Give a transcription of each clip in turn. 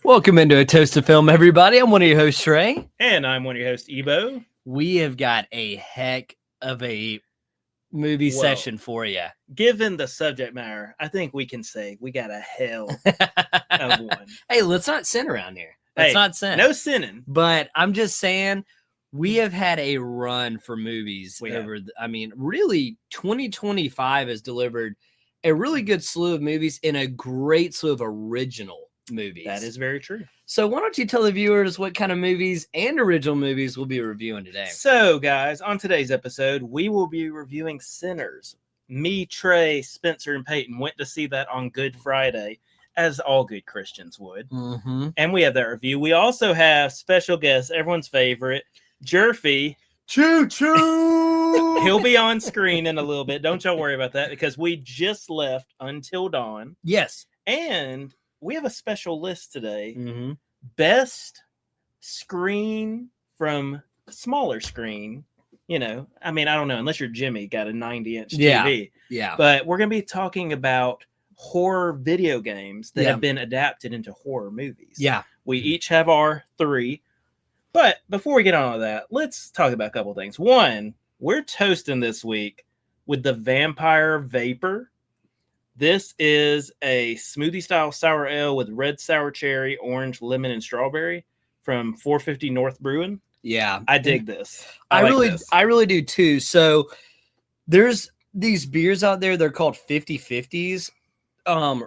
Welcome into A Toast of Film, everybody. I'm one of your hosts, Trey. And I'm one of your hosts, Ebo. We have got a heck of a movie session for you. Given the subject matter, I think we can say we got a hell of one. Hey, let's not sin around here. Let's not sin. No sinning. But I'm just saying, we have had a run for movies really 2025 has delivered a really good slew of movies and a great slew of original movies. That is very true. So why don't you tell the viewers what kind of movies and original movies we'll be reviewing today? So, guys, on today's episode, we will be reviewing Sinners. Me, Trey, Spencer, and Peyton went to see that on Good Friday, as all good Christians would. Mm-hmm. And we have that review. We also have special guest, everyone's favorite, Jerfy. Choo choo! He'll be on screen in a little bit. Don't y'all worry about that because we just left Until Dawn. Yes. And we have a special list today. Mm-hmm. Best screen from smaller screen. You know, I mean, I don't know, unless you're Jimmy, got a 90-inch TV. Yeah. But we're going to be talking about horror video games that have been adapted into horror movies. Yeah. We each have our 3. But before we get on to that, let's talk about a couple things. One, we're toasting this week with the Vampire Vapor. This is a smoothie-style sour ale with red sour cherry, orange, lemon, and strawberry from 450 North Brewing. Yeah. I dig this. I really do too. So there's these beers out there. They're called 50/50s.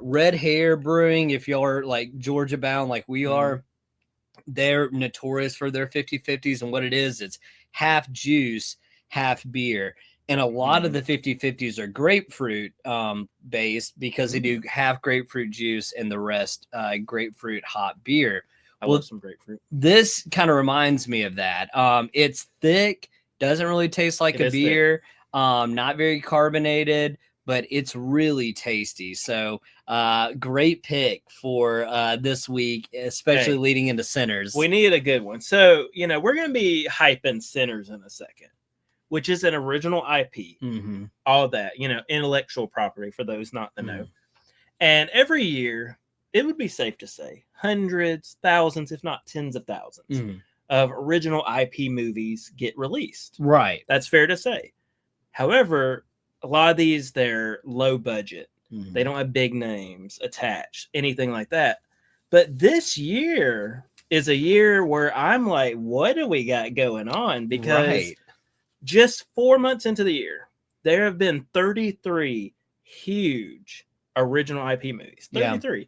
Red Hair Brewing, if y'all are like Georgia bound like we are, they're notorious for their 50/50s. And what it is, it's half juice, half beer. And a lot of the 50/50s are grapefruit based because they do half grapefruit juice and the rest grapefruit hot beer. I love some grapefruit. This kind of reminds me of that. It's thick, doesn't really taste like a beer, not very carbonated, but it's really tasty. So great pick for this week, especially leading into Sinners. We need a good one. So, you know, we're going to be hyping Sinners in a second, which is an original IP, all that, you know, intellectual property for those not to know. And every year, it would be safe to say hundreds, thousands, if not tens of thousands of original IP movies get released. Right. That's fair to say. However, a lot of these, they're low budget. They don't have big names attached, anything like that. But this year is a year where I'm like, what do we got going on? Because just 4 months into the year, there have been 33 huge original IP movies. 33. Yeah.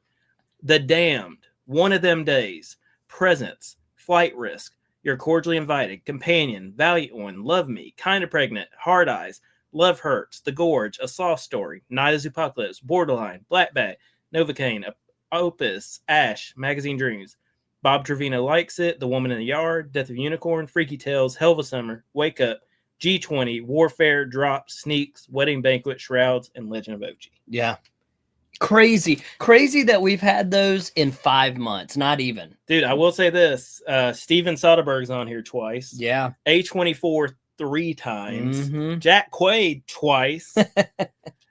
The Damned, One of Them Days, Presence, Flight Risk, You're Cordially Invited, Companion, Valiant One, Love Me, Kinda Pregnant, Hard Eyes, Love Hurts, The Gorge, A Soft Story, Night of the Apocalypse, Borderline, Black Bag, Novocaine, Opus, Ash, Magazine Dreams, Bob Trevino Likes It, The Woman in the Yard, Death of Unicorn, Freaky Tales, Hell of a Summer, Wake Up, G20, Warfare, Drop, Sneaks, Wedding Banquet, Shrouds, and Legend of OG. Yeah. Crazy that we've had those in 5 months, not even. Dude, I will say this. Steven Soderbergh's on here twice. Yeah. A24 3 times. Jack Quaid twice.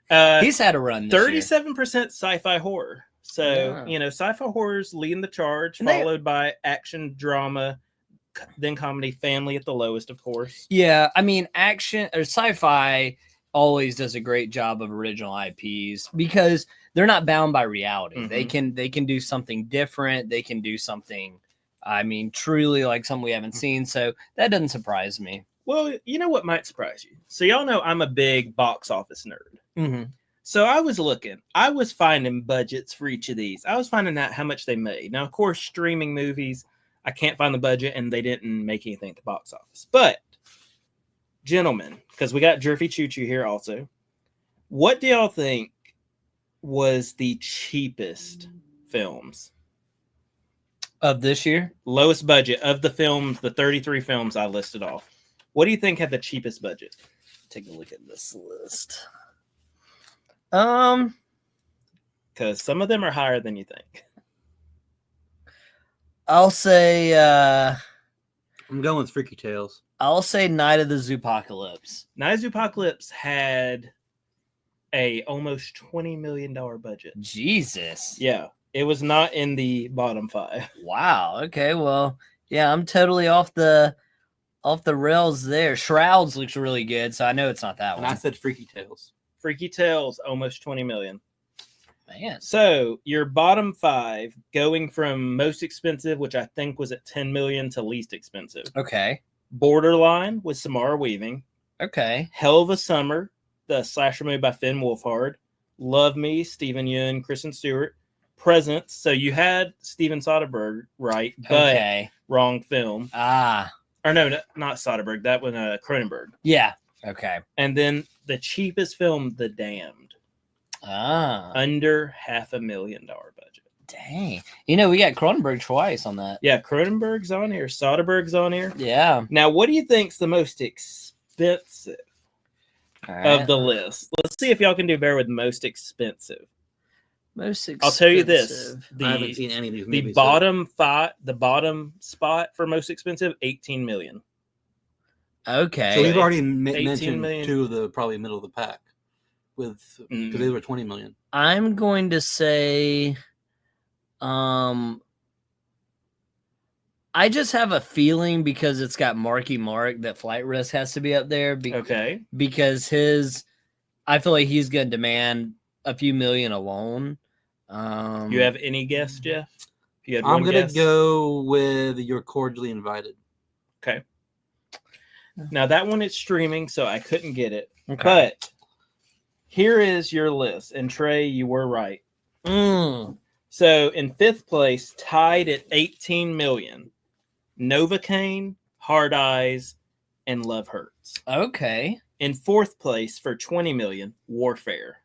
He's had a run this 37% year. Sci-fi horror. So, you know, sci-fi horror's leading the charge, followed by action, drama, then comedy, family at the lowest, of course. Yeah, I mean, action or sci-fi always does a great job of original IPs because they're not bound by reality. They can do something different. They can do something, I mean, truly like something we haven't seen. So that doesn't surprise me. Well, you know what might surprise you? So y'all know I'm a big box office nerd. So I was looking. I was finding budgets for each of these. I was finding out how much they made. Now, of course, streaming movies, I can't find the budget, and they didn't make anything at the box office. But, gentlemen, because we got Jerfy Choo Choo here also, what do y'all think was the cheapest films of this year? Lowest budget of the films, the 33 films I listed off. What do you think had the cheapest budget? Take a look at this list. Because some of them are higher than you think. I'll say I'm going with Freaky Tales. I'll say Night of the Zoopocalypse. Night of the Zoopocalypse had a almost $20 million budget. Jesus. Yeah. It was not in the bottom 5. Wow. Okay. Well, yeah, I'm totally off the rails there. Shrouds looks really good, so I know it's not that And one. I said Freaky Tales. Freaky Tales, almost 20 million. Man. So your bottom 5, going from most expensive, which I think was at 10 million, to least expensive. Okay. Borderline with Samara Weaving. Okay. Hell of a Summer, the slasher movie by Finn Wolfhard. Love Me, Stephen Yeun, Kristen Stewart. Presence. So you had Steven Soderbergh right, but Okay. wrong film. Ah. Or no, not Soderbergh. That one, Cronenberg. Yeah. Okay. And then the cheapest film, The Damned. Ah. Under $500,000 budget. Dang. You know, we got Cronenberg twice on that. Yeah, Cronenberg's on here. Soderbergh's on here. Yeah. Now, what do you think's the most expensive All right. of the list? Let's see if y'all can do better with most expensive. Most expensive. I'll tell you this: I haven't seen any of these movies. the bottom spot for most expensive, 18 million. Okay. So we've already 18 mentioned million. 2 of the probably middle of the pack, because they were 20 million. I'm going to say, I just have a feeling because it's got Marky Mark that Flight Risk has to be up there. Okay. Because I feel like he's going to demand a few million alone. You have any guess, Jeff? If you had I'm one gonna guess? go with You're Cordially Invited. Okay. Now that one is streaming, so I couldn't get it. Okay. But here is your list, and Trey, you were right. Mm. So in 5th place, tied at 18 million, Novocaine, Hard Eyes, and Love Hurts. Okay. In 4th place for 20 million, Warfare.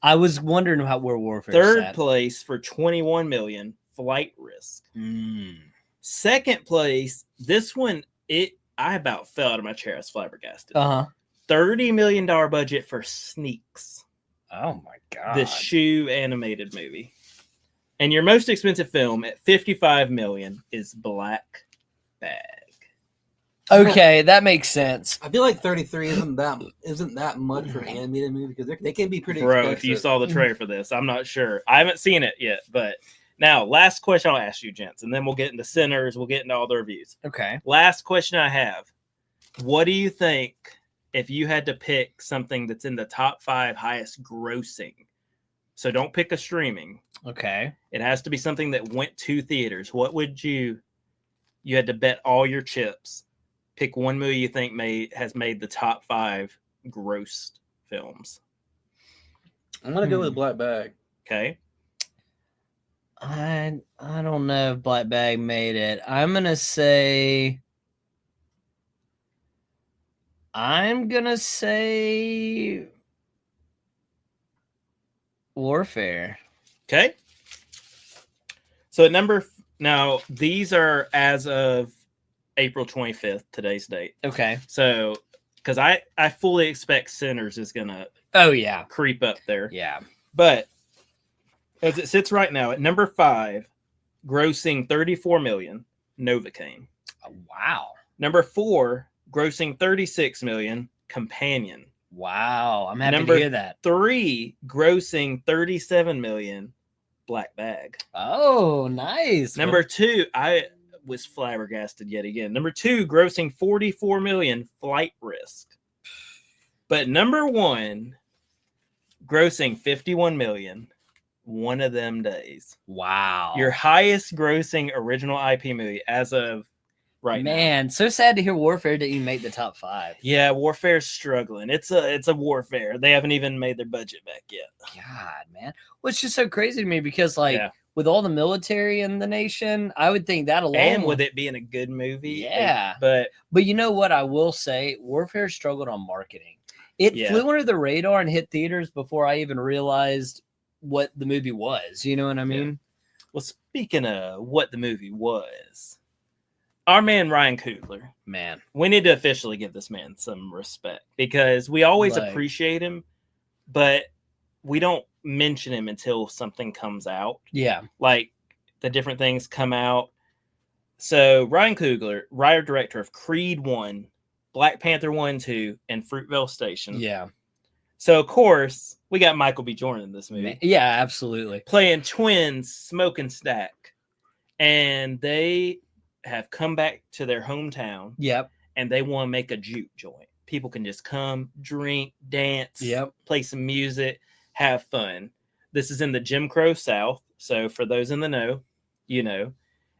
I was wondering where Warfare. 3rd place for 21 million, Flight Risk. Mm. 2nd place, this one, I about fell out of my chair. I was flabbergasted. Uh-huh. $30 million budget for Sneaks, Oh my god. the shoe animated movie. And your most expensive film at 55 million is Black Bag. Okay, that makes sense. I feel like 33 isn't that much for an animated movie, because they can be pretty Bro, expensive. if you saw the trailer for this, I'm not sure. I haven't seen it yet, but now last question I'll ask you, gents, and then we'll get into Sinners, we'll get into all the reviews. Okay. Last question I have. What do you think if you had to pick something that's in the top 5 highest grossing? So don't pick a streaming. Okay. It has to be something that went to theaters. What would you had to bet all your chips. Pick one movie you think has made the top 5 grossed films. I'm gonna go with Black Bag. Okay. I don't know if Black Bag made it. I'm gonna say Warfare. Okay. So now these are as of April 25th, today's date. Okay. So because I fully expect Sinners is gonna Oh yeah. creep up there. Yeah. But as it sits right now at number 5, grossing 34 million, Novocaine. Oh, wow. Number 4, grossing 36 million, Companion. Wow. I'm happy Number to hear that. 3, grossing 37 million, Black Bag. Oh, nice. Number 2, I was flabbergasted yet again. Number 2, grossing 44 million, Flight Risk. But number 1, grossing 51 million, One of Them Days. Wow. Your highest grossing original IP movie as of right now. Man, so sad to hear Warfare didn't even make the top 5. Yeah, Warfare's struggling. It's a Warfare. They haven't even made their budget back yet. God, man. Well, it's just so crazy to me because, like, Yeah. with all the military in the nation, I would think that alone. And with it being a good movie. Yeah. But you know what I will say? Warfare struggled on marketing. It Yeah. flew under the radar and hit theaters before I even realized what the movie was. You know what I mean? well, speaking of what the movie was, our man Ryan Coogler, Man. we need to officially give this man some respect because we always Like- appreciate him, but we don't mention him until something comes out. Yeah. Like the different things come out. So Ryan Coogler, writer director of Creed 1, Black Panther 1, 2, and Fruitvale Station. Yeah. So of course we got Michael B. Jordan in this movie. Yeah, absolutely. Playing twins, smoking stack. And they have come back to their hometown. Yep. And they want to make a juke joint. People can just come, drink, dance, yep, play some music, have fun. This is in the Jim Crow South. So for those in the know, you know.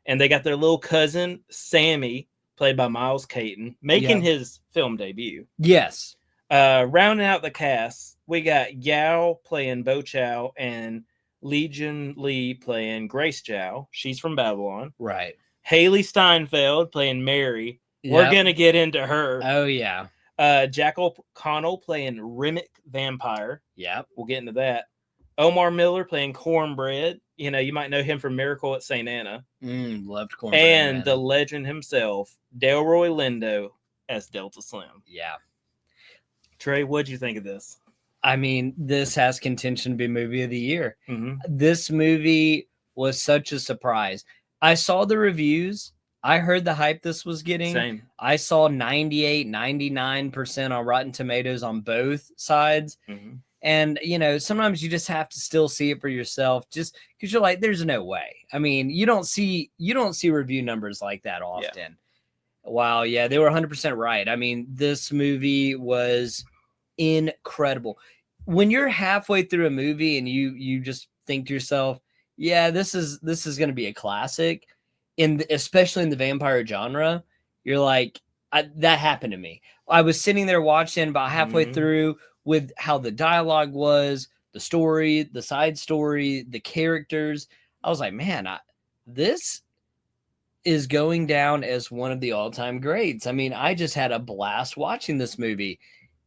And they got their little cousin, Sammy, played by Miles Caton, making his film debut. Yes. Rounding out the cast, we got Yao playing Bo Chow and Legion Lee playing Grace Chow. She's from Babylon. Right. Haley Steinfeld playing Mary. Yep. We're going to get into her. Oh, yeah. Jack O'Connell playing Remick Vampire. Yep. We'll get into that. Omar Miller playing Cornbread. You know, you might know him from Miracle at St. Anna. Loved Cornbread. And the legend himself, Delroy Lindo as Delta Slim. Yeah. Trey, what'd you think of this? I mean, this has contention to be movie of the year. Mm-hmm. This movie was such a surprise. I saw the reviews. I heard the hype this was getting. Same. I saw 98, 99% on Rotten Tomatoes on both sides. Mm-hmm. And, you know, sometimes you just have to still see it for yourself just because you're like, there's no way. I mean, you don't see review numbers like that often. Yeah. Wow. Yeah, they were 100% right. I mean, this movie was incredible. When you're halfway through a movie and you just think to yourself, yeah, this is going to be a classic, especially in the vampire genre, you're like, that happened to me. I was sitting there watching about halfway through with how the dialogue was, the story, the side story, the characters. I was like, man, this is going down as one of the all-time greats. I mean, I just had a blast watching this movie.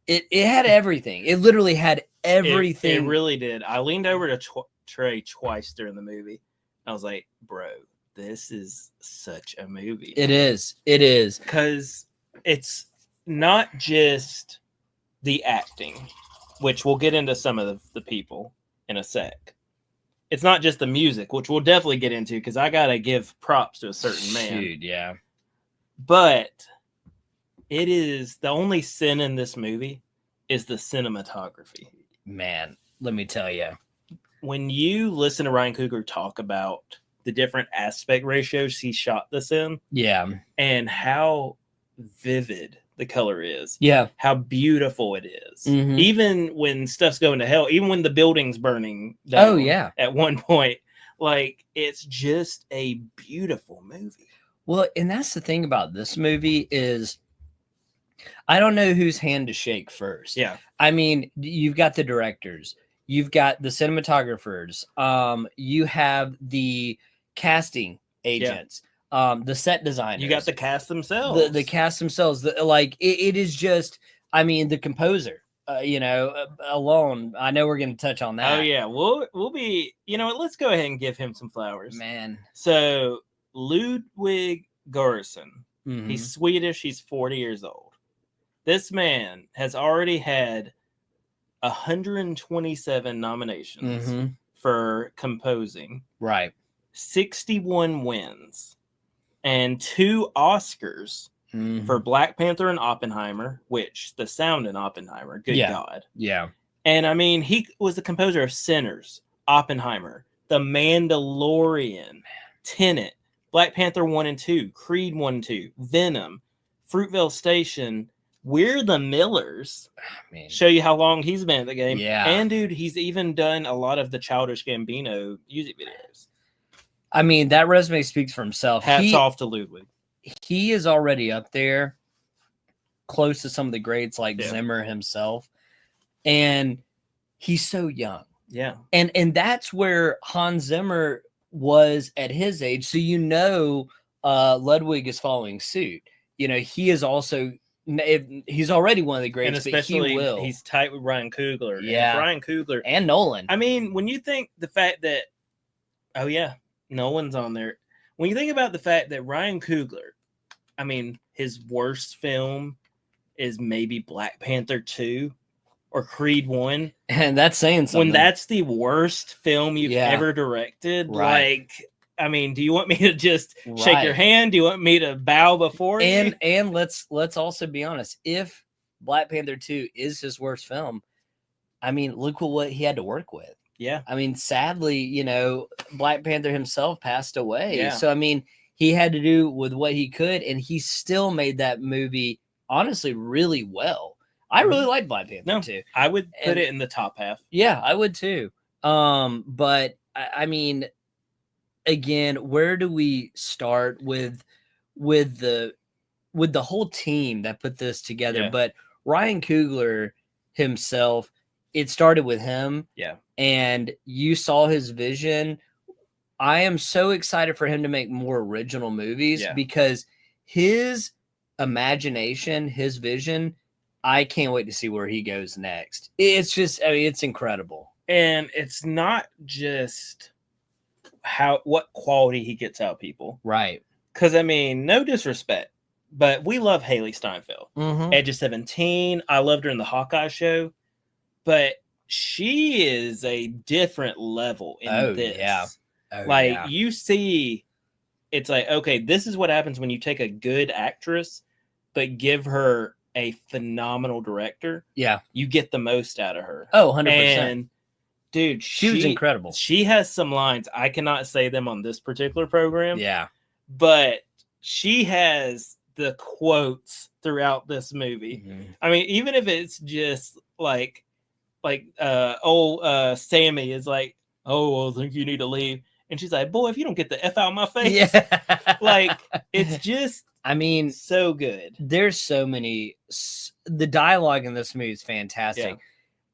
It had everything. It literally had everything. It really did. I leaned over to Trey twice during the movie. I was like, bro, this is such a movie. It is. It is. Because it's not just the acting, which we'll get into some of the people in a sec. It's not just the music, which we'll definitely get into because I got to give props to a certain man. Dude, yeah. But it is the only sin in this movie is the cinematography. Man, let me tell you. When you listen to Ryan Coogler talk about the different aspect ratios he shot this in, yeah, and how vivid the color is, yeah, how beautiful it is, even when stuff's going to hell, even when the building's burning down, oh yeah, at one point, like it's just a beautiful movie. Well, and that's the thing about this movie is I don't know whose hand to shake first. Yeah, I mean, you've got the directors, you've got the cinematographers, you have the casting agents. Yeah. The set designers. You got the cast themselves. The cast themselves. It is just, I mean, the composer, alone. I know we're going to touch on that. Oh, yeah. We'll be, let's go ahead and give him some flowers. Man. So, Ludwig Göransson. He's Swedish. He's 40 years old. This man has already had 127 nominations for composing. Right. 61 wins. And 2 Oscars for Black Panther and Oppenheimer, which the sound in Oppenheimer, good God. Yeah. And I mean, he was the composer of Sinners, Oppenheimer, The Mandalorian, Tenet, Black Panther 1 and 2, Creed 1 and 2, Venom, Fruitvale Station, We're the Millers. Man. Show you how long he's been at the game. Yeah. And dude, he's even done a lot of the Childish Gambino music videos. I mean, that resume speaks for himself. Hats off to Ludwig. He is already up there close to some of the greats like Zimmer himself. And he's so young. Yeah. And that's where Hans Zimmer was at his age. So, Ludwig is following suit. He is also, he's already one of the greats, and especially but he will. He's tight with Ryan Coogler. Yeah. And Ryan Coogler. And Nolan. I mean, when you think the fact that, oh yeah, Nolan's on there. When you think about the fact that Ryan Coogler, I mean, his worst film is maybe Black Panther 2 or Creed 1. And that's saying something. When that's the worst film you've ever directed, right. I mean, do you want me to just shake your hand? Do you want me to bow before you? And let's also be honest. If Black Panther 2 is his worst film, I mean, look at what he had to work with. Yeah. I mean, sadly, Black Panther himself passed away. Yeah. So, I mean, he had to do with what he could, and he still made that movie, honestly, really well. I really liked Black Panther, too. I would put it in the top half. Yeah, I would, too. But, I mean, again, where do we start with the whole team that put this together? Yeah. But Ryan Coogler himself, it started with him. Yeah. And you saw his vision. I am so excited for him to make more original movies because his imagination, his vision, I can't wait to see where he goes next. It's just, I mean, it's incredible. And it's not just what quality he gets out of people. Right. Because, I mean, no disrespect, but we love Haley Steinfeld. Mm-hmm. Edge of 17. I loved her in the Hawkeye show. But she is a different level in this. Yeah. You see, it's like, okay, this is what happens when you take a good actress, but give her a phenomenal director. Yeah. You get the most out of her. Oh, 100%. And dude, she was incredible. She has some lines. I cannot say them on this particular program. Yeah. But she has the quotes throughout this movie. Mm-hmm. I mean, even if it's just like Sammy is like, oh, I think you need to leave. And she's like, boy, if you don't get the F out of my face. Yeah. Like, it's just, I mean, so good. There's so many, the dialogue in this movie is fantastic. Yeah.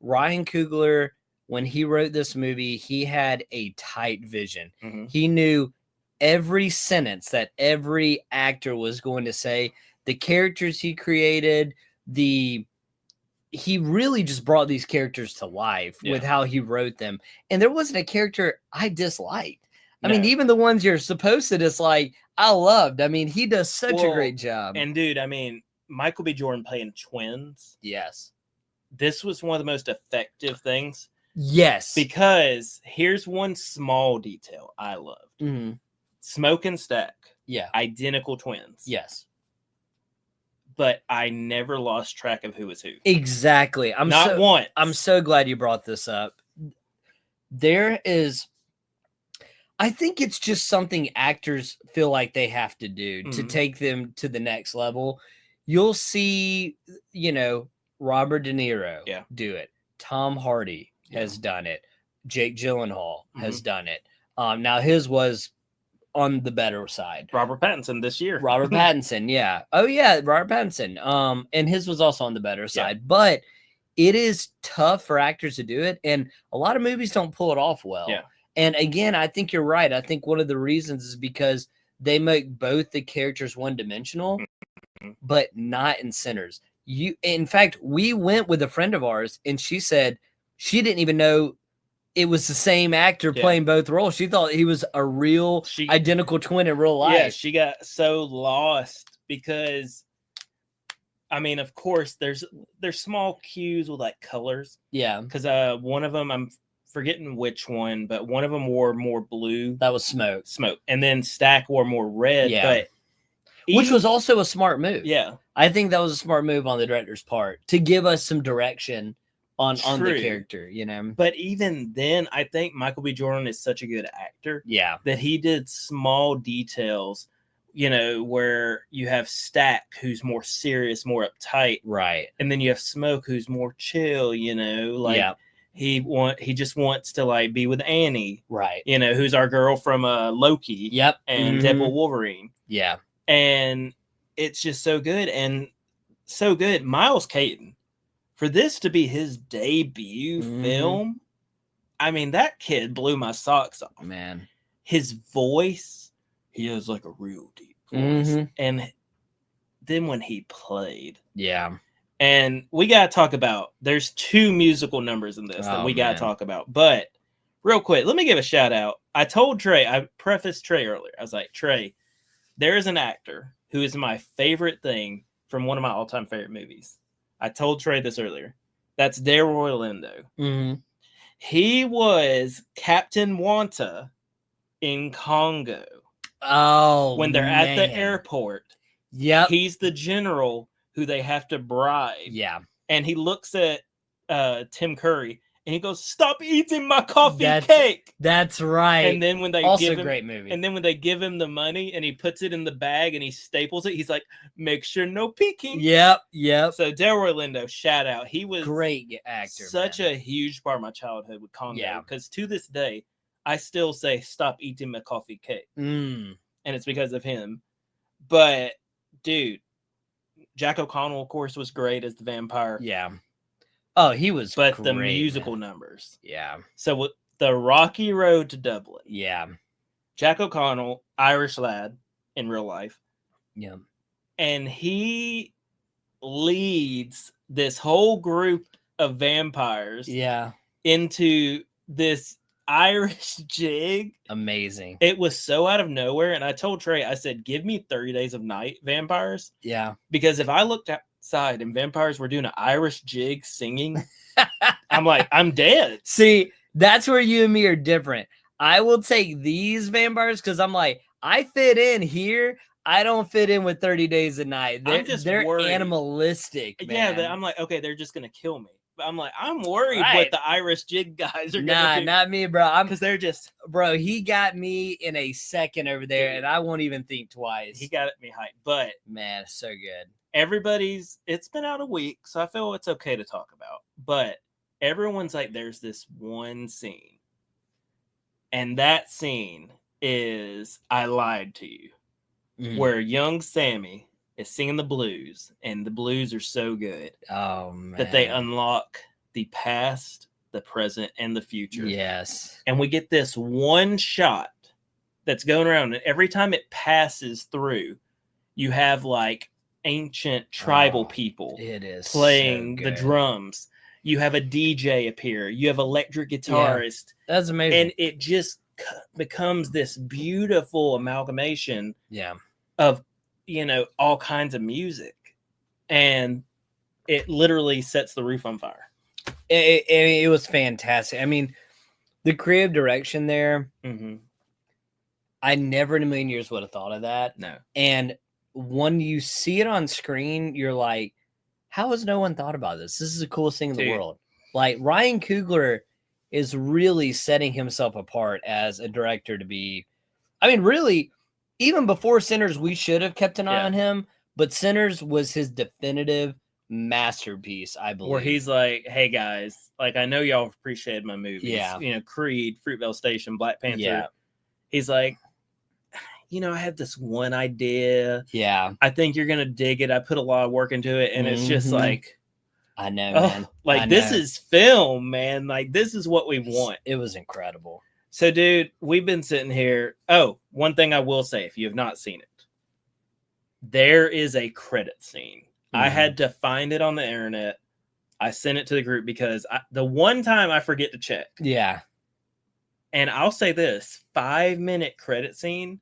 Ryan Coogler, when he wrote this movie, he had a tight vision. Mm-hmm. He knew every sentence that every actor was going to say, the characters he created, he really just brought these characters to life with how he wrote them. And there wasn't a character I disliked. I mean, even the ones you're supposed to dislike, I loved. I mean, he does such a great job. And dude, I mean, Michael B. Jordan playing twins. Yes. This was one of the most effective things. Yes. Because here's one small detail I loved. Mm-hmm. Smoke and Stack. Yeah. Identical twins. Yes. But I never lost track of who was who. Exactly. Not once. I'm so glad you brought this up. I think it's just something actors feel like they have to do to take them to the next level. You'll see, Robert De Niro do it. Tom Hardy has done it. Jake Gyllenhaal has done it. Now his was on the better side. Robert Pattinson this year. Robert Pattinson, yeah. Oh yeah, Robert Pattinson. And his was also on the better side. But it is tough for actors to do it, and a lot of movies don't pull it off well. Yeah. And again, I think you're right. I think one of the reasons is because they make both the characters one-dimensional, but not in centers. In fact, we went with a friend of ours, and she said she didn't even know it was the same actor playing both roles. She thought he was a real identical twin in real life. Yeah, she got so lost because, I mean, of course, there's small cues with like colors. Yeah. Because one of them, I'm forgetting which one, but one of them wore more blue. That was Smoke. And then Stack wore more red. Yeah. But which was also a smart move. Yeah. I think that was a smart move on the director's part to give us some direction on the character, But even then, I think Michael B. Jordan is such a good actor. Yeah. That he did small details, where you have Stack, who's more serious, more uptight. Right. And then you have Smoke, who's more chill, he just wants to like be with Annie. Right. Who's our girl from Loki. Yep. And Deadpool Wolverine. Yeah. And it's just so good. And so good. Miles Caton, for this to be his debut film, I mean, that kid blew my socks off. Man. His voice, he has like a real deep voice. And then when he played. Yeah. And we got to talk about, there's 2 musical numbers in this that we got to talk about. But real quick, let me give a shout out. I told Trey, I prefaced Trey earlier. I was like, Trey, there is an actor who is my favorite thing from one of my all-time favorite movies. I told Trey this earlier. That's Delroy Lindo. He was Captain Wanta in Congo. Oh, when they're at the airport. Yep. He's the general who they have to bribe. Yeah. And he looks at Tim Curry, and he goes, "Stop eating my coffee cake." That's right. And then when they also give him, great movie. and then when they give him the money and he puts it in the bag and he staples it, he's like, "Make sure no peeking." Yep. So Delroy Lindo, shout out. He was great actor. Such a huge part of my childhood with Congo. Yeah. Because to this day, I still say, "Stop eating my coffee cake," and it's because of him. But dude, Jack O'Connell, of course, was great as the vampire. Yeah. Oh, he was. But great, the musical numbers. Yeah. So with the Rocky Road to Dublin. Yeah. Jack O'Connell, Irish lad in real life. Yeah. And he leads this whole group of vampires. Yeah. Into this Irish jig. Amazing. It was so out of nowhere. And I told Trey, I said, give me 30 Days of Night vampires. Yeah. Because if I looked outside and vampires were doing an Irish jig singing, I'm like, I'm dead. See, that's where you and me are different. I will take these vampires because I'm like, I fit in here. I don't fit in with 30 Days a Night. They're worried. Animalistic, man. Yeah, I'm like, okay, they're just going to kill me. But I'm like, I'm worried what the Irish jig guys are going to do. Not me, bro. Because they're just... Bro, he got me in a second over there, and I won't even think twice. He got me hyped. But... Man, so good. It's been out a week, so I feel it's okay to talk about. But everyone's like, there's this one scene. And that scene is I Lied to You. Mm-hmm. Where young Sammy is singing the blues, and the blues are so good that they unlock the past, the present, and the future. Yes. And we get this one shot that's going around, and every time it passes through, you have like ancient tribal people playing the drums. You have a DJ appear. You have electric guitarist. Yeah. That's amazing. And it just becomes this beautiful amalgamation of all kinds of music, and it literally sets the roof on fire. It was fantastic. I mean, the creative direction there, I never in a million years would have thought of that. No. And when you see it on screen, you're like, how has no one thought about this? This is the coolest thing in the world. Like, Ryan Coogler is really setting himself apart as a director to be, I mean, really, even before Sinners, we should have kept an eye on him, but Sinners was his definitive masterpiece, I believe. Where he's like, hey guys, like, I know y'all appreciated my movies. Yeah. Creed, Fruitvale Station, Black Panther. Yeah. He's like, I have this one idea. Yeah. I think you're going to dig it. I put a lot of work into it. And it's just like, I know, man. Like, this is film, man. Like, this is what we want. It was incredible. So, dude, we've been sitting here. Oh, one thing I will say, if you have not seen it, there is a credit scene. I had to find it on the internet. I sent it to the group because the one time I forget to check. Yeah. And I'll say this, 5-minute credit scene.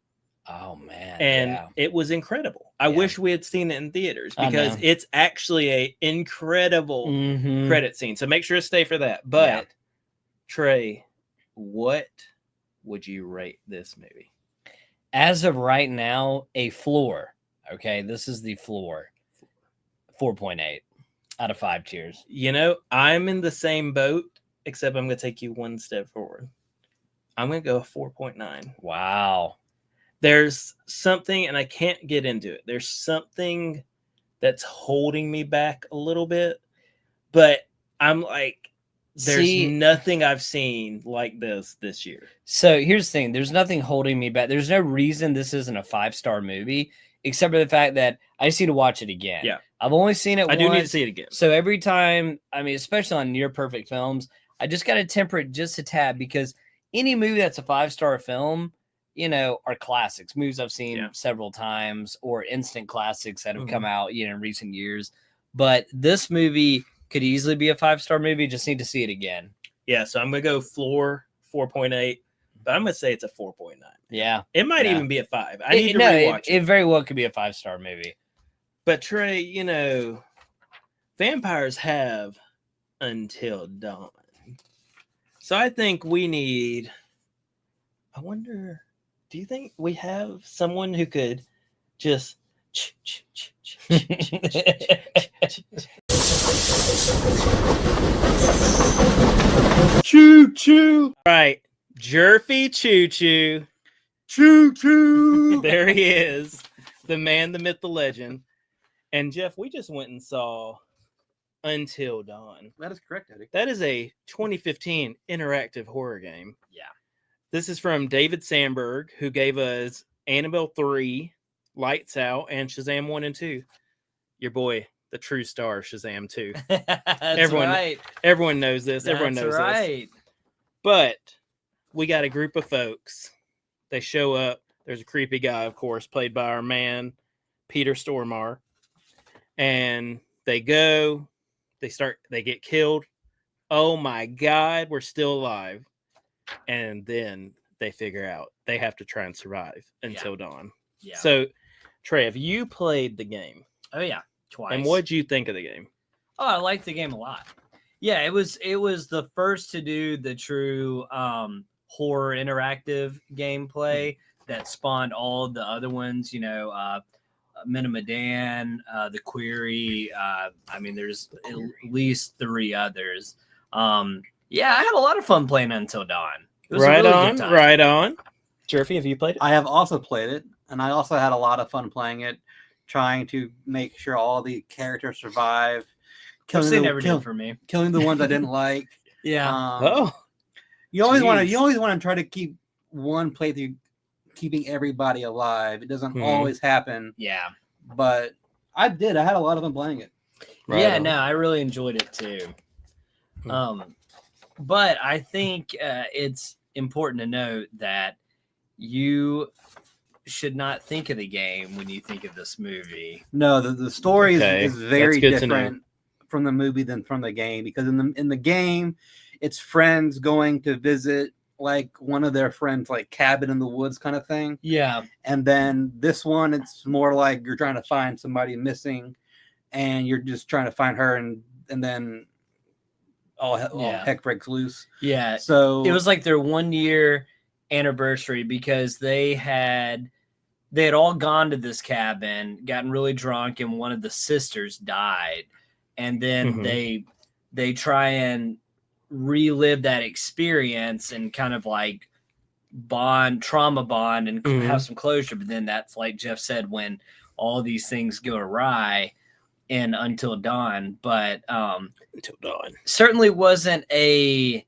Oh, man. And it was incredible. I wish we had seen it in theaters because it's actually a incredible credit scene. So make sure to stay for that. But, Trey, what would you rate this movie? As of right now, a floor. Okay, this is the floor. 4.8 out of 5 tiers. I'm in the same boat, except I'm going to take you one step forward. I'm going to go 4.9. Wow. There's something, and I can't get into it. There's something that's holding me back a little bit, but I'm like, there's nothing I've seen like this year. So here's the thing. There's nothing holding me back. There's no reason this isn't a 5-star movie, except for the fact that I just need to watch it again. Yeah. I've only seen it once. I do need to see it again. So every time, I mean, especially on near perfect films, I just got to temper it just a tad because any movie that's a 5-star film, are classics, movies I've seen several times, or instant classics that have come out, in recent years. But this movie could easily be a 5-star movie. Just need to see it again. Yeah, so I'm going to go floor 4.8, but I'm going to say it's a 4.9. Yeah. It might even be a 5. I need to rewatch it. It very well could be a 5-star movie. But Trey, vampires have until dawn. So I think we need, do you think we have someone who could just Choo choo. Right. Jerfy Choo Choo. Choo choo. There he is. The man, the myth, the legend. And Jeff, we just went and saw Until Dawn. That is correct, Eddie. That is a 2015 interactive horror game. Yeah. This is from David Sandberg, who gave us Annabelle 3, Lights Out, and Shazam 1 and 2. Your boy, the true star of Shazam 2. That's right. Everyone knows this. Everyone knows right. this. But we got a group of folks. They show up. There's a creepy guy, of course, played by our man, Peter Stormare. And they go. They get killed. Oh my God, we're still alive. And then they figure out they have to try and survive until dawn. Yeah. So, Trev, you played the game. Oh yeah, twice. And what'd you think of the game? Oh, I liked the game a lot. Yeah, it was the first to do the true horror interactive gameplay that spawned all the other ones. You know, Minimadan, The Query. I mean, there's at least 3 others. Yeah, I had a lot of fun playing Until Dawn. It was a really good time. Right on. Jerfy, have you played it? I have also played it, and I also had a lot of fun playing it, trying to make sure all the characters survive. Which they never did for me. Killing the ones I didn't like. Yeah. You always want to try to keep one playthrough keeping everybody alive. It doesn't always happen. Yeah. But I did. I had a lot of fun playing it. Right yeah, on. No, I really enjoyed it too. But I think it's important to note that you should not think of the game when you think of this movie. No, the story is very different from the movie than from the game, because in the game, it's friends going to visit like one of their friends' like cabin in the woods kind of thing. Yeah. And then this one, it's more like you're trying to find somebody missing, and you're just trying to find her, and then all heck breaks loose. Yeah. So it was like their 1-year anniversary, because they had all gone to this cabin, gotten really drunk, and one of the sisters died. And then they try and relive that experience and kind of like trauma bond and have some closure. But then that's, like Jeff said, when all these things go awry in Until Dawn. But Until Dawn certainly wasn't a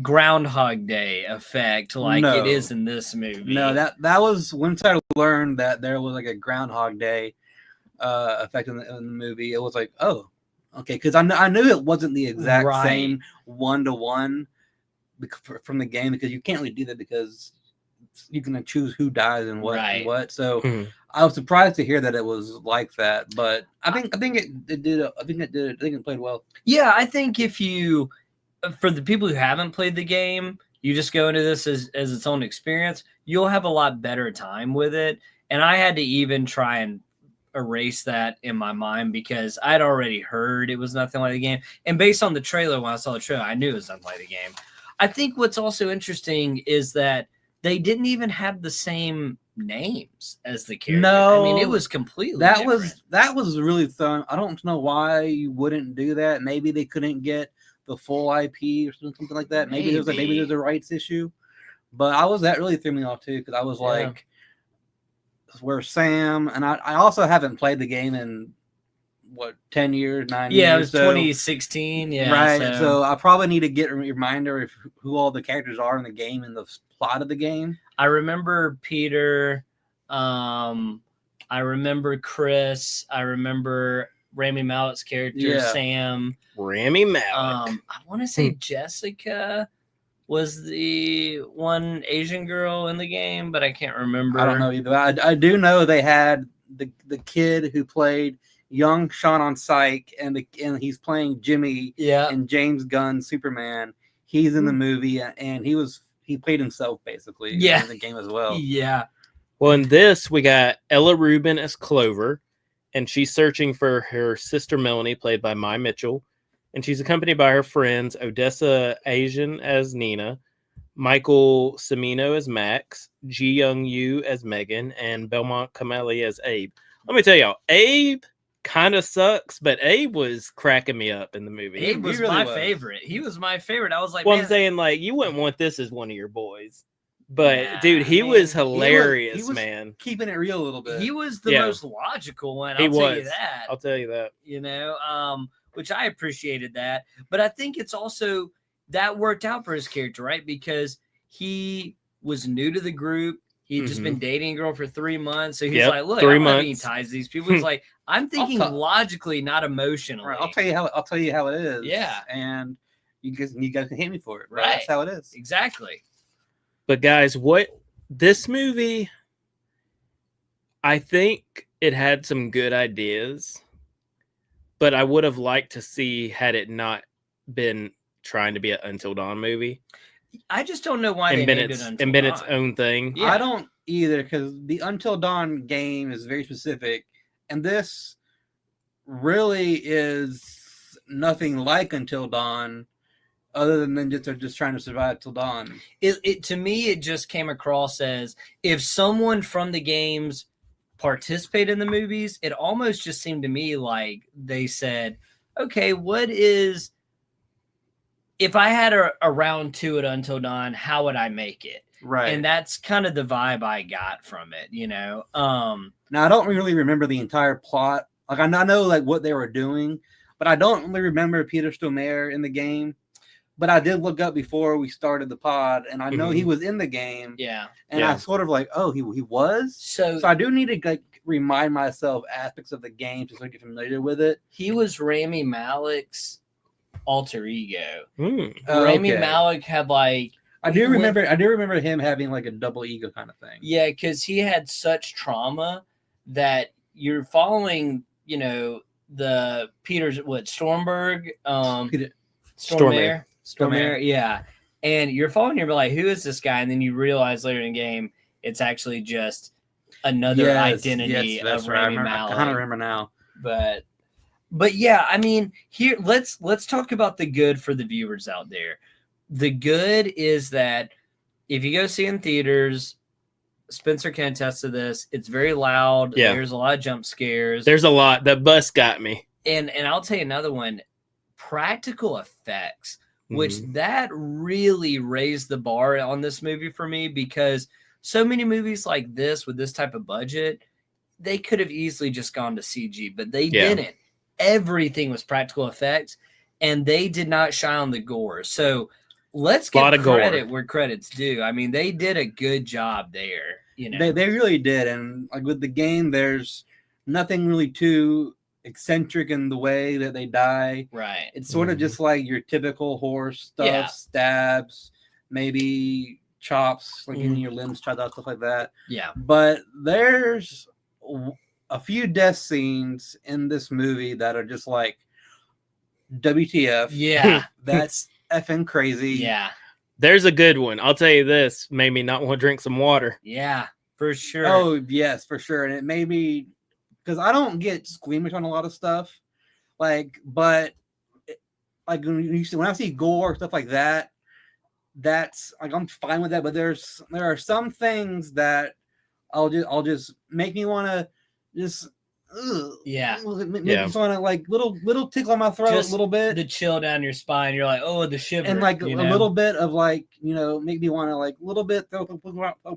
Groundhog Day effect like it is in this movie. No, that was once I learned that there was like a Groundhog Day effect in the movie. It was like, oh, okay, because I knew it wasn't the exact same 1-to-1 from the game, because you can't really do that, because you can choose who dies and what and what. So I was surprised to hear that it was like that, but I think it played well. Yeah, I think if you, for the people who haven't played the game, you just go into this as its own experience, you'll have a lot better time with it. And I had to even try and erase that in my mind, because I'd already heard it was nothing like the game. And based on the trailer, when I saw the trailer, I knew it was nothing like the game. I think what's also interesting is that they didn't even have the same names as the character. No, I mean, it was completely different. That was really fun. I don't know why you wouldn't do that. Maybe they couldn't get the full IP or something like that. Maybe there's a rights issue. But that really threw me off too, because I was like, where's Sam? And I also haven't played the game in 10 years, 9 years. Yeah, it was 2016. Yeah, right. So I probably need to get a reminder of who all the characters are in the game and the plot of the game. I remember Peter. I remember Chris. I remember Rami Malek's character, Sam. Rami Malek. I want to say Jessica was the one Asian girl in the game, but I can't remember. I don't know either. I do know they had the kid who played young Sean on Psych, and he's playing Jimmy in James Gunn's Superman. He's in the movie, and he played himself basically in the game as well. Yeah. Well, in this, we got Ella Rubin as Clover, and she's searching for her sister Melanie, played by Mai Mitchell. And she's accompanied by her friends Odessa Asian as Nina, Michael Cimino as Max, Ji Young Yu as Megan, and Belmont Kameli as Abe. Let me tell y'all, Abe kind of sucks, but Abe was cracking me up in the movie. Abe was really my was. favorite. He was my favorite. I was like, Well, man, I'm saying like you wouldn't want this as one of your boys, but Nah, dude, he man. was He was- hilarious, he was- man. Keeping it real a little bit. he was the Yeah. most logical one. He I'll tell you was. that. I'll tell you that. You know, which I appreciated that. But I think it's also that worked out for his character, right? Because he was new to the group. He'd just been dating a girl for 3 months. So he's Yep, like, look, 3 I don't have any months. ties to these people. He's like, I'm thinking talk- logically, not emotionally. Right, I'll tell you how it is. Yeah. And you guys can hate me for it. But Right. That's how it is. Exactly. But guys, what this movie, I think it had some good ideas, but I would have liked to see had it not been trying to be an Until Dawn movie I just don't know why they and been named its it Until and been its Dawn. own thing. Yeah. I don't either because the Until Dawn game is very specific, and this really is nothing like Until Dawn, other than just trying to survive till dawn. It to me, it just came across as if someone from the games participate in the movies, it almost just seemed to me like they said, okay, what is, if I had a round two at Until Dawn, how would I make it? Right. And that's kind of the vibe I got from it, you know? Now, I don't really remember the entire plot. Like, I know like what they were doing, but I don't really remember Peter Stormare in the game. But I did look up before we started the pod, and I know he was in the game. Yeah. And Yeah. I sort of like, oh, he was? So So I do need to like remind myself aspects of the game to sort of get familiar with it. he was Rami Malek's alter ego. Hmm. Rami Okay. Malek had like, I do remember him having like a double ego kind of thing. yeah, because he had such trauma that you're following, you know, the Peter's Stormberg, Peter- Stormare, Stormare. yeah. And you're following, you're like, who is this guy? And then you realize later in the game, it's actually just another identity that's of right. Rami I Malek. kind of remember now. But yeah, I mean, here let's talk about the good for the viewers out there. The good is that if you go see in theaters, Spencer can attest to this. It's very loud. Yeah. There's a lot of jump scares. There's a lot. The bus got me. And I'll tell you another one, practical effects, which Mhm. that really raised the bar on this movie for me, because so many movies like this with this type of budget, they could have easily just gone to CG, but they Yeah. didn't. Everything was practical effects, and they did not shy on the gore. So let's Lot give of gore. credit where credit's due. I mean, they did a good job there. You know, They really did, and like with the game, there's nothing really too eccentric in the way that they die. right? It's sort of Mhm. just like your typical horror stuff, Yeah. stabs, maybe chops, like in your limbs, chopped out, stuff like that. Yeah, But there's a few death scenes in this movie that are just like WTF. yeah, That's effing crazy. yeah, There's a good one. I'll tell you this. Made me not want to drink some water. yeah, for sure. Oh yes, for sure. And it made me, because I don't get squeamish on a lot of stuff, like, but like when I see gore stuff like that, that's like I'm fine with that. But there are some things that I'll just make me want to just. Yeah. Make Yeah. me just want to like little tickle on my throat Just a little bit, the chill down your spine. You're like, oh, the shiver. and like you a know? little bit of like make me want to like a little bit open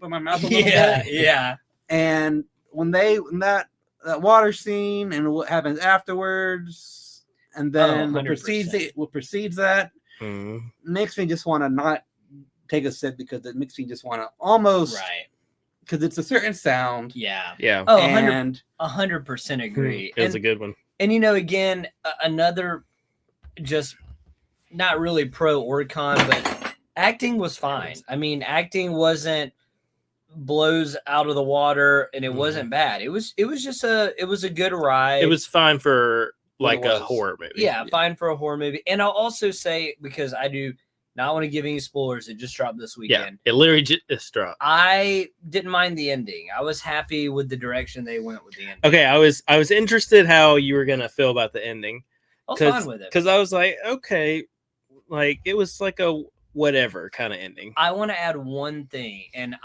my mouth a little Yeah, bit. yeah, And when that water scene and what happens afterwards, and then what 100%. precedes that Mhm. makes me just want to not take a sip, because it makes me just want to almost, right. because it's a certain sound. Yeah. Yeah. Oh, And 100% agree. It was a good one. And you know, again, another just not really pro or con, but acting was fine. I mean, acting wasn't blows out of the water, and it Mhm. wasn't bad. It was just it was a good ride. It was fine for What like it a was. horror movie. yeah, fine for a horror movie. And I'll also say, because I do not want to give any spoilers, it just dropped this Yeah. weekend. It literally just dropped. I didn't mind the ending. I was happy with the direction they went with the ending. Okay, I was interested how you were gonna feel about the ending. I was fine with it. Because I was like, okay, like it was like a whatever kind of ending. I want to add one thing, and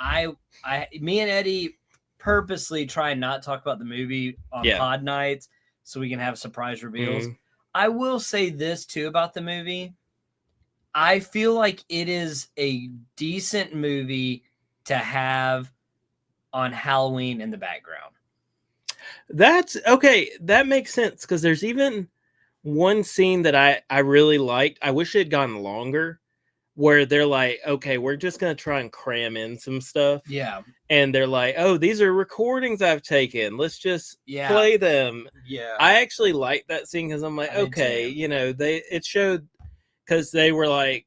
me and Eddie purposely try and not talk about the movie on Yeah. pod nights, so we can have surprise reveals. Mhm. I will say this too about the movie. I feel like it is a decent movie to have on Halloween in the background. That's okay. That makes sense because there's even one scene that I really liked. I wish it had gone longer, where they're like, okay, we're just gonna try and cram in some stuff. Yeah. And they're like, oh, these are recordings I've taken. Let's just play them. Yeah. I actually like that scene because I'm like, I did okay, too. you know, it showed because they were like,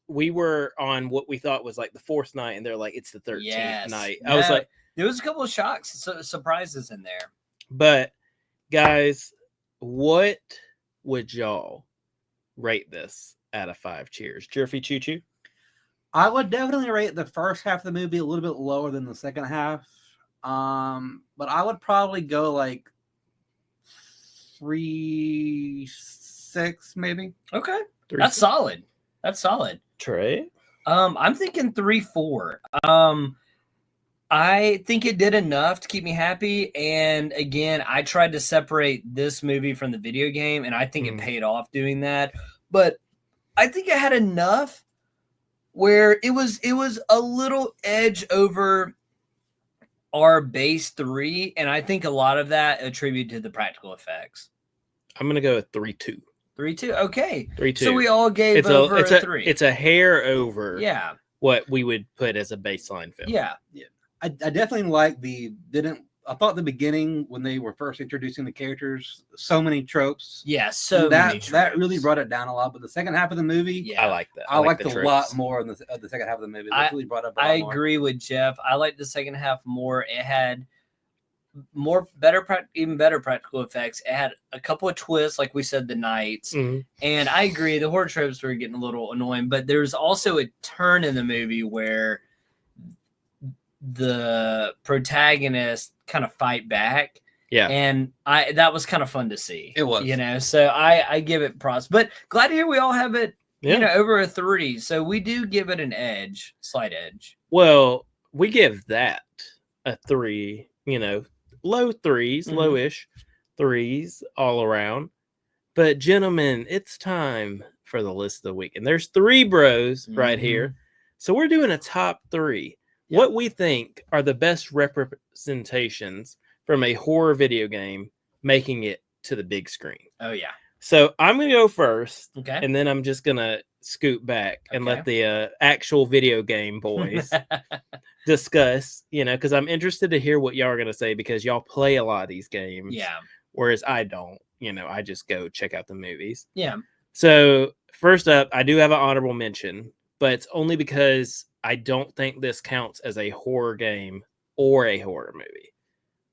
we were on what we thought was like the 4th night, and they're like, it's the 13th night. I was No, like, there was a couple of shocks, surprises in there. but guys, what would y'all rate this out of 5 cheers? Jerfy Choo Choo? I would definitely rate the first half of the movie a little bit lower than the second half. But I would probably go like 3.6 maybe. Okay. 3, That's solid. That's solid. Trey? I'm thinking 3-4. I think it did enough to keep me happy. And again, I tried to separate this movie from the video game, and I think it paid off doing that. But I think it had enough where it was a little edge over our base 3, and I think a lot of that attributed to the practical effects. I'm gonna go with 3.2. 3-2. Okay. 3.2. So we all gave over a 3. It's a hair over Yeah. what we would put as a baseline film. Yeah. I definitely like I thought the beginning when they were first introducing the characters, so many tropes. Yeah. So that really brought it down a lot. But the second half of the movie, Yeah. I like that. I liked the a tropes. lot more in the second half of the movie. It really brought up a lot I more. agree with Jeff. I liked the second half more. It had even better practical effects. It had a couple of twists, like we said, the nights. Mhm. And I agree, the horror tropes were getting a little annoying, but there's also a turn in the movie where the protagonist kind of fight back. Yeah. And that was kind of fun to see. It was. You know, so I give it props. But glad to hear we all have it, you know, over a 3. So we do give it an edge, slight edge. Well, we give that a 3, you know, low 3s, lowish 3s all around. But gentlemen, it's time for the list of the week. And there's 3 bros right here. So we're doing a top 3. Yep. What we think are the best representations from a horror video game making it to the big screen. Oh, yeah. So I'm going to go first. Okay. And then I'm just going to scoot back and Okay. let the actual video game boys discuss, you know, because I'm interested to hear what y'all are going to say because y'all play a lot of these games. Yeah. Whereas I don't, you know, I just go check out the movies. Yeah. So first up, I do have an honorable mention, but it's only because I don't think this counts as a horror game or a horror movie,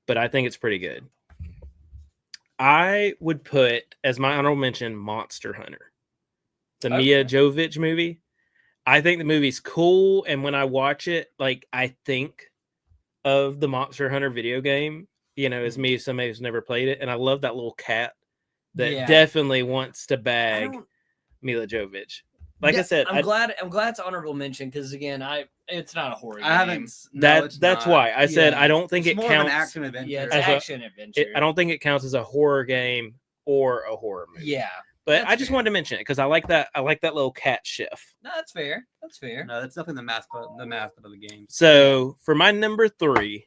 but I think it's pretty good. I would put as my honorable mention Monster Hunter, the Mia Jovovich movie. I think the movie's cool, and when I watch it, like I think of the Monster Hunter video game, you know, as me, somebody who's never played it, and I love that little cat that definitely wants to bag Mila Jovovich. Like I said, I'm glad it's honorable mention because again, it's not a horror game. I haven't. That's why I said I don't think it's it more counts. Of an action adventure. Yeah, it's as action adventure. I don't think it counts as a horror game or a horror movie. Yeah, but I just wanted to mention it because I like that. I like that little cat chef. No, that's fair. That's fair. No, that's definitely the mascot of the game. So for my number 3,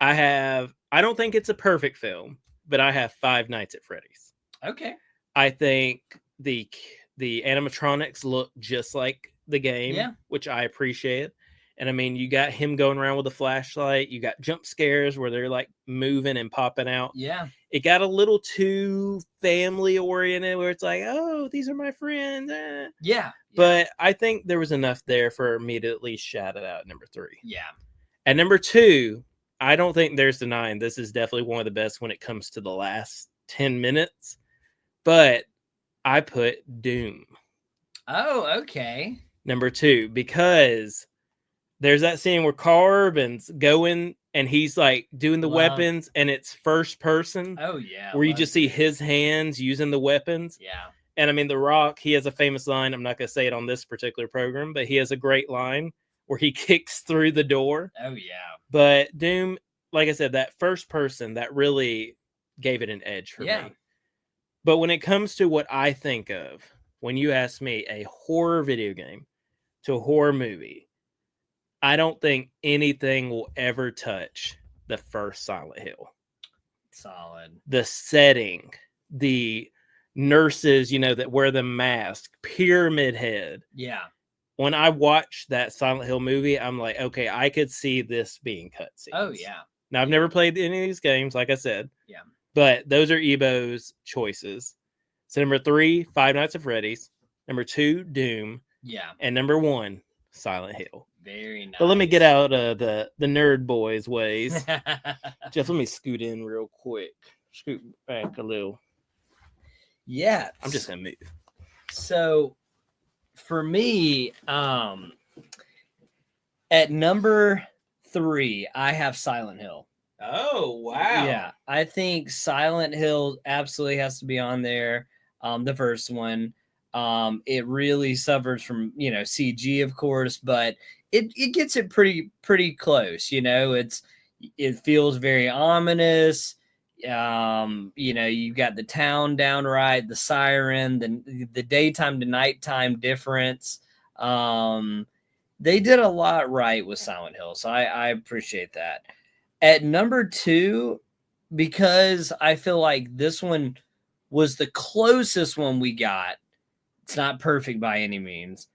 I don't think it's a perfect film, but I have Five Nights at Freddy's. Okay. I think the animatronics look just like the game, which I appreciate. And I mean, you got him going around with a flashlight. You got jump scares where they're like moving and popping out. Yeah. It got a little too family oriented where it's like, oh, these are my friends. Yeah. But I think there was enough there for me to at least shout it out at number 3. Yeah. At number 2, I don't think there's denying this is definitely one of the best when it comes to the last 10 minutes. But I put Doom. Oh, okay. Number 2, because there's that scene where Carl Urban's going and he's like doing the weapons and it's first person. Oh, yeah. Where you just see his hands using the weapons. Yeah. And I mean, The Rock, he has a famous line. I'm not going to say it on this particular program, but he has a great line where he kicks through the door. Oh, yeah. But Doom, like I said, that first person, that really gave it an edge for Yeah. me. But when it comes to what I think of, when you ask me a horror video game to a horror movie, I don't think anything will ever touch the first Silent Hill. Solid. The setting, the nurses, that wear the mask, Pyramid Head. Yeah. When I watched that Silent Hill movie, I'm like, okay, I could see this being cutscenes. Oh, yeah. Now, I've never played any of these games, like I said. Yeah. But those are Ebo's choices. So number 3, Five Nights at Freddy's. Number 2, Doom. Yeah. And number 1, Silent Hill. Very nice. But let me get out of the nerd boys' ways. Just let me scoot in real quick. Scoot back a little. Yeah. I'm just going to move. So for me, at number 3, I have Silent Hill. Oh, wow. Yeah, I think Silent Hill absolutely has to be on there. The first one. It really suffers from, CG, of course, but it gets it pretty close. It feels very ominous. You've got the town downright, the siren, the daytime to nighttime difference. They did a lot right with Silent Hill, so I appreciate that. At number 2, because I feel like this one was the closest one we got. It's not perfect by any means.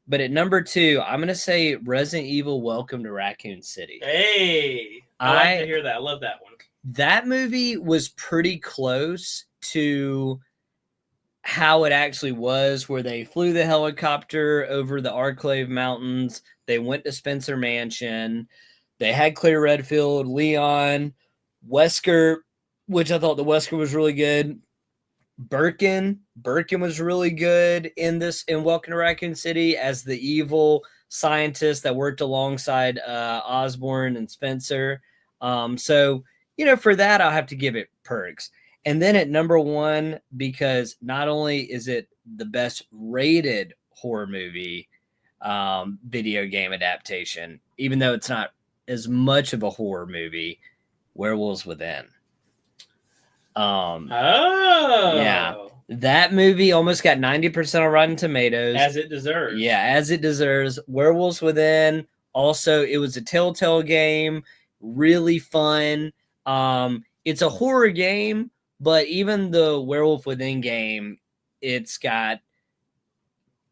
But at number 2, I'm going to say Resident Evil Welcome to Raccoon City. Hey, I like to hear that. I love that one. That movie was pretty close to how it actually was, where they flew the helicopter over the Arclave Mountains. They went to Spencer Mansion. They had Claire Redfield, Leon, Wesker, which I thought the Wesker was really good. Birkin was really good in Welcome to Raccoon City as the evil scientist that worked alongside Osborn and Spencer. So for that, I'll have to give it perks. And then at number 1, because not only is it the best rated horror movie video game adaptation, even though it's not as much of a horror movie, Werewolves Within. Yeah, that movie almost got 90% on Rotten Tomatoes, as it deserves. Yeah, as it deserves. Werewolves Within. Also, it was a Telltale game, really fun. It's a horror game, but even the Werewolf Within game, it's got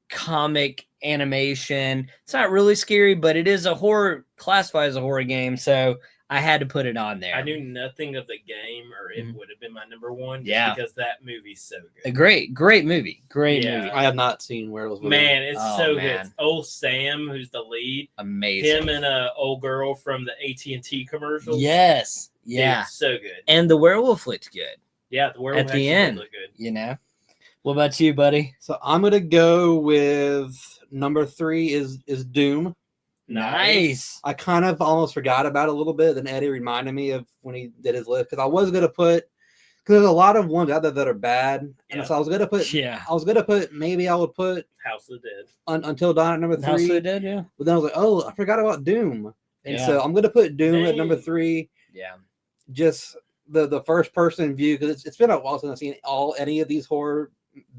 comic animation. It's not really scary, but it is a horror, classified as a horror game, so I had to put it on there. I knew nothing of the game, or it would have been my number 1. Yeah, because that movie's so good. A great movie. Great movie. I have not seen Werewolves Within. Man, it's so good. It's old Sam, who's the lead. Amazing. Him and a old girl from the AT&T commercials. Yes. Yeah. Dude, so good. And the werewolf looked good. Yeah, the werewolf at the end looked good. What about you, buddy? So I'm gonna go with number 3 is Doom. Nice. I kind of almost forgot about it a little bit. Then Eddie reminded me of when he did his list, because I was gonna put, because there's a lot of ones out there that are bad, and so I was gonna put. Yeah. I was gonna put, maybe I would put House of the Dead. Until Dawn at number 3. House of the Dead, yeah. But then I was like, oh, I forgot about Doom, and Yeah. so I'm gonna put Doom at number 3. Yeah. Just the first person view, because it's been a while since I've seen any of these horror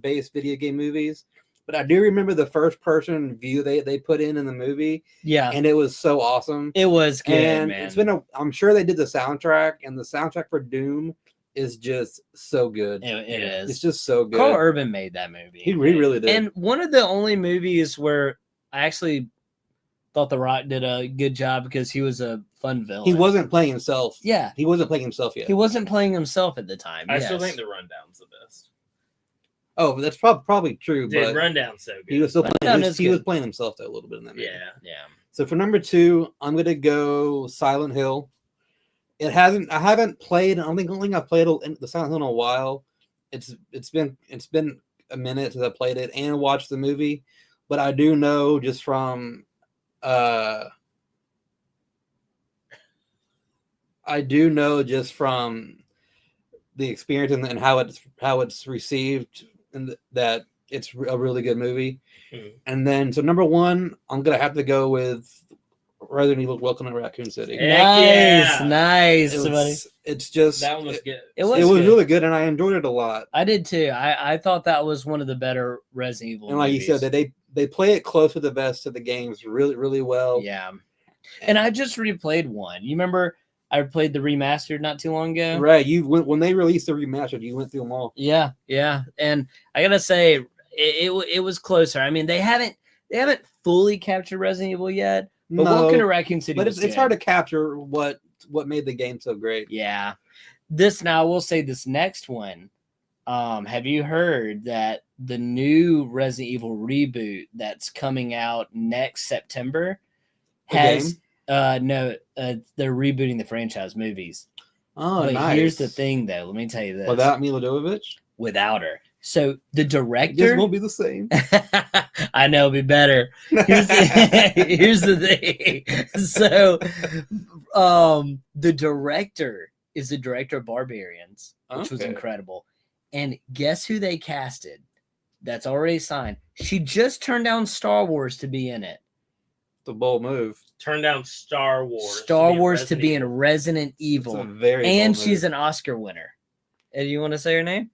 based video game movies. But I do remember the first person view they put in the movie. Yeah. And it was so awesome. It was good, and man. It's been I'm sure they did the soundtrack, and the soundtrack for Doom is just so good. It is. It's just so good. Carl Urban made that movie. He really did. And one of the only movies where I actually thought The Rock did a good job, because he was a fun villain. He wasn't playing himself. Yeah. He wasn't playing himself yet. He wasn't playing himself at the time. I still think The Rundown's the best. Oh, that's probably true. Dude, but Rundown's so good. he was still Rundown is he was good. playing himself though, a little bit in that movie. Yeah. So for number 2, I'm gonna go Silent Hill. I haven't played. I don't think I've played the Silent Hill in a while. It's been a minute since I played it and watched the movie, but I do know just from the experience and how it's received, and that it's a really good movie. And then, so number 1, I'm gonna have to go with Resident Evil Welcome to Raccoon City. Heck Nice, buddy. It's just That one was good. It it was was good. really good, and I enjoyed it a lot. I did too. I thought that was one of the better Resident Evil And like movies. you said, that they play it close to the best of the games really, really well. Yeah. And I just replayed one. You remember I played the remastered not too long ago? Right. You when they released the remastered, you went through them all. Yeah, yeah. And I gotta say, it was closer. I mean, they haven't fully captured Resident Evil yet, but Welcome to Raccoon City. But was it's good. hard to capture what made the game so great. Yeah. Now I will say this next one. Have you heard that the new Resident Evil reboot that's coming out next September has no they're rebooting the franchise movies. Oh, But nice. here's the thing though, let me tell you this. Without Mila Jovovich, Without her. So the it director just won't be the same. I know, it'll be better. Here's the thing. So, the director is the director of Barbarians, which was Okay. incredible. And guess who they casted? That's already signed. She just turned down Star Wars to be in it. It's a bold move. Turn down Star Wars. Star Wars to be in Resident It's a Evil, very and bold she's move. an Oscar winner. And you want to say her name?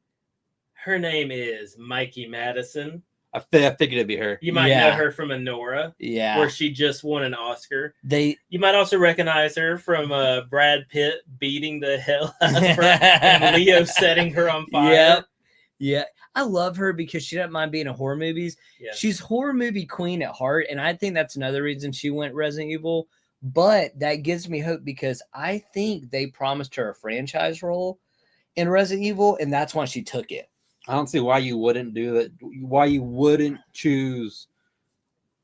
Her name is Mikey Madison. I figured it'd be her. You might Yeah. know her from Anora, Yeah, where she just won an Oscar. they. You might also recognize her from Brad Pitt beating the hell out of her and Leo setting her on fire. Yep. Yeah, I love her because she doesn't mind being in horror movies. Yeah. She's horror movie queen at heart, and I think that's another reason she went Resident Evil. But that gives me hope because I think they promised her a franchise role in Resident Evil, and that's why she took it. I don't see why you wouldn't do that. Why you wouldn't choose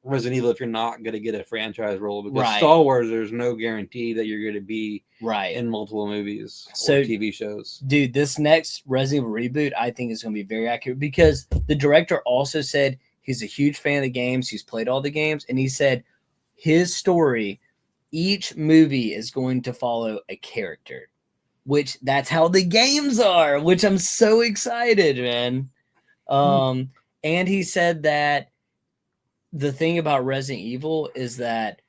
Resident Evil if you're not going to get a franchise role? Because Right. Star Wars, there's no guarantee that you're going to be Right. in multiple movies So- or TV shows. Dude, this next Resident Evil reboot, I think is going to be very accurate because the director also said he's a huge fan of the games. He's played all the games, and he said his story, each movie is going to follow a character, which that's how the games are, which I'm so excited, man. And he said that the thing about Resident Evil is that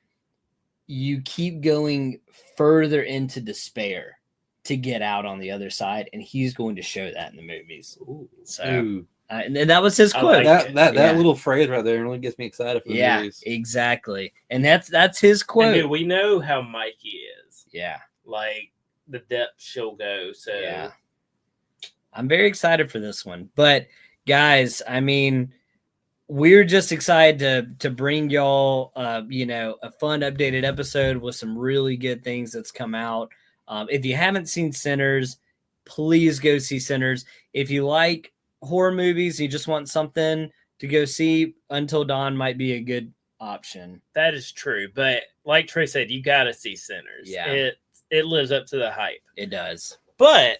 you keep going further into despair to get out on the other side, and he's going to show that in the movies. So, Ooh. and that was his I quote. like That Yeah. little phrase right there really gets me excited for the Yeah, movies. exactly. And that's his And quote. dude, we know how Mikey is. Yeah, Like the depth she'll go. So yeah. I'm very excited for this one. But guys, I mean, we're just excited to bring y'all a fun updated episode with some really good things that's come out. If you haven't seen Sinners, please go see Sinners. If you like horror movies, you just want something to go see, Until Dawn might be a good option. that is true. But like Trey said, you gotta see Sinners. Yeah. It lives up to the hype. It does. But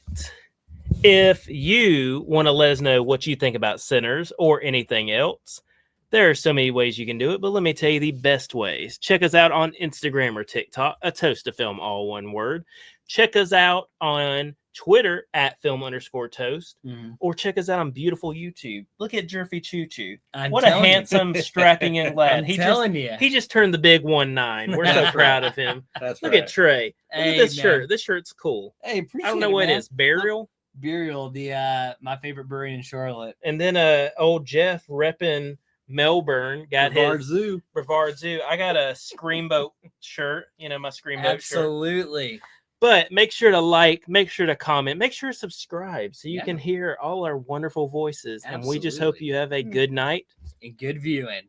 if you want to let us know what you think about Sinners or anything else, there are so many ways you can do it, but let me tell you the best ways. Check us out on Instagram or TikTok, A Toast to Film, all one word. Check us out on Twitter at film_toast, or check us out on beautiful YouTube. Look at Jerfy Choo Choo. What a handsome, strapping young lad. I'm He telling you. just turned the big 1-9. We're so proud of him. That's Look right. at Trey. Look Hey, at this man. shirt. This shirt's cool. Hey, appreciate I don't know what it man. is. Burial? Burial, my favorite brewery in Charlotte. And then old Jeff repping Melbourne got Brevard his Zoo. Brevard Zoo. I got a Screamboat shirt, my Screamboat shirt. Absolutely. But make sure to like, make sure to comment, make sure to subscribe so you Yeah. can hear all our wonderful voices. And we just hope Absolutely. you have a good night. And good viewing.